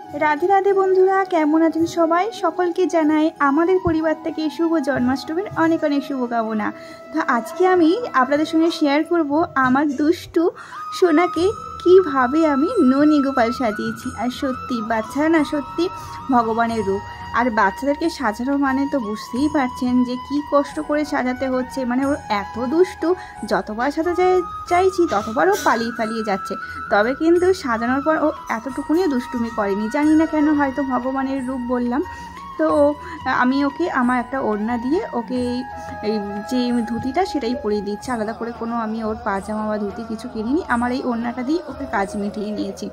রাধে রাধে বন্ধুরা, কেমন আছেন সবাই? সকলকে জানাই আমাদের পরিবার থেকে শুভ জন্মাষ্টমীর অনেক অনেক শুভকামনা। তো আজকে আমি আপনাদের সঙ্গে শেয়ার করব আমার দুষ্টু সোনাকে কিভাবে আমি ননী গোপাল সাজিয়েছি। আর সত্যি বাচ্চারা না সত্যি ভগবানের রূপ। আর বাচ্চাদেরকে সাজানো মানে তো বুঝতেই পারছেন যে কি কষ্ট করে সাজাতে হচ্ছে। মানে ওর এত দুষ্টু, যতবার সাজাতে চাইছি ততবার ও পালিয়ে পালিয়ে যাচ্ছে। তবে কিন্তু সাজানোর পর ও এতটুকুনিও দুষ্টুমি করেনি, জানি না কেন, হয়তো ভগবানের রূপ বললাম। তো আমি ওকে আমার একটা ওড়না দিয়ে ওকে এই যে ধুতিটা সেটাই পরিয়ে দিচ্ছি। আলাদা করে কোনো আমি ওর পাজামা বা ধুতি কিছু কিনিনি, আমার এই ওড়নাটা দিয়ে ওকে কাজ মিটিয়ে নিয়েছি।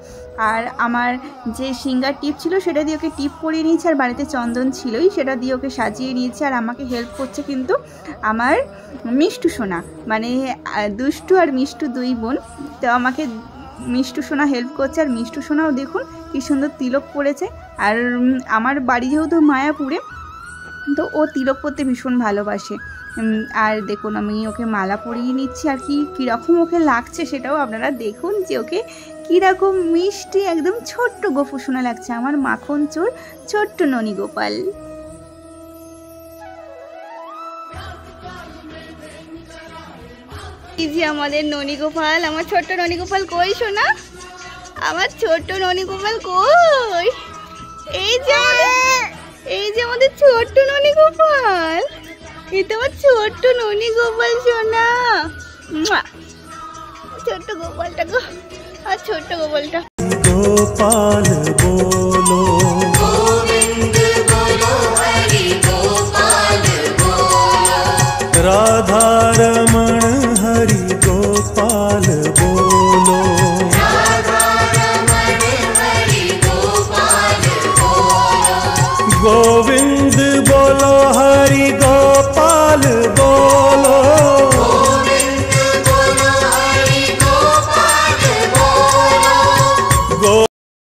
আর আমার যে সিঙ্গার টিপ ছিল সেটা দিয়ে ওকে টিপ পরিয়ে নিয়েছি। আর বাড়িতে চন্দন ছিলই, সেটা দিয়ে ওকে সাজিয়ে নিয়েছি। আর আমাকে হেল্প করছে কিন্তু আমার মিষ্টু সোনা, মানে দুষ্টু আর মিষ্টু দুই বোন। তো আমাকে মিষ্টু সোনা হেল্প করছে। আর মিষ্টু সোনাও দেখুন কি সুন্দর তিলক পরেছে। আর আমার বাড়ি যেহেতু মায়াপুরে, তো ও তিলক পরতে ভীষণ ভালোবাসে। আর দেখুন আমি ওকে মালা পরিয়ে নিচ্ছি। আর কীরকম ওকে লাগছে সেটাও আপনারা দেখুন, যে ওকে কীরকম মিষ্টি একদম ছোট্ট গোপু সোনা লাগছে, আমার মাখন চোর ছোট্ট ননী গোপাল। এই যে আমাদের ননী গোপাল, আমার ছোট্ট ননী গোপাল কই সোনা? আমার ছোট্ট ননী গোপাল কই? এই যে আমাদের ছোট্ট ননী গোপাল, এই তো আমার ছোট্ট ননী গোপাল সোনা। ছোট্ট গোপালটা গো, আর ছোট্ট গোপালটা। গোপাল বলো গোবিন্দ বলো হরি গোপাল বলো, রাধা রমণ হরি গোপাল বলো, রাধা রমণ হরি গোপাল বলো, গোविंद बोलो हरि गोपाल बोलो, गोविंद बोलो हरि गोपाल बोलो।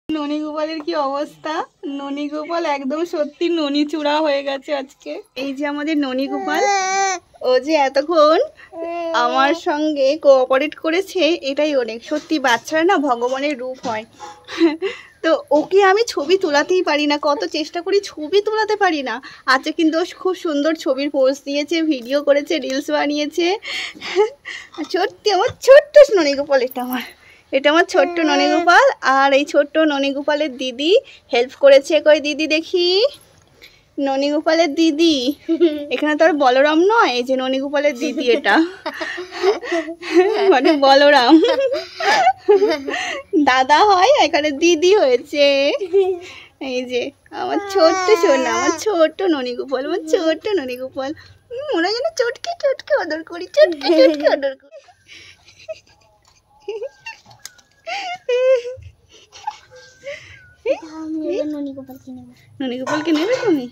ননী গোপালের কি অবস্থা! ননী গোপাল একদম সত্যি ননী চূড়া হয়ে গেছে আজকে। এই যে আমাদের ননী গোপাল, ও যে এতক্ষণ আমার সঙ্গে কোঅপারেট করেছে, এটাই অনেক। সত্যি বাচ্চারা না ভগবানের রূপ হয়। তো ওকে আমি ছবি তোলাতেই পারি না, কত চেষ্টা করি ছবি তোলাতে পারি না। আজকে কিন্তু ও খুব সুন্দর ছবির পোজ দিয়েছে, ভিডিও করেছে, রিলস বানিয়েছে। সত্যি আমার ছোট্ট ননী গোপাল, এটা আমার ছোট্ট ননী গোপাল। আর এই ছোট্ট ননী গোপালের দিদি হেল্প করেছে। কই দিদি দেখি, ননী গোপালের দিদি। এখানে তো আর বলরাম নয়, এই যে ননী গোপালের দিদি, এটা মানে বলরাম দাদা হয়, এখানে দিদি হয়েছে। এই যে আমার ছোট্ট সোনা, আমার ছোট্ট ননী গোপাল, আমার ছোট্ট ননী গোপাল। মনে হয় যেন চটকে চটকে আদর করি, চটকে চটকে আদর করি। ননী গোপালকে নেবে তুমি?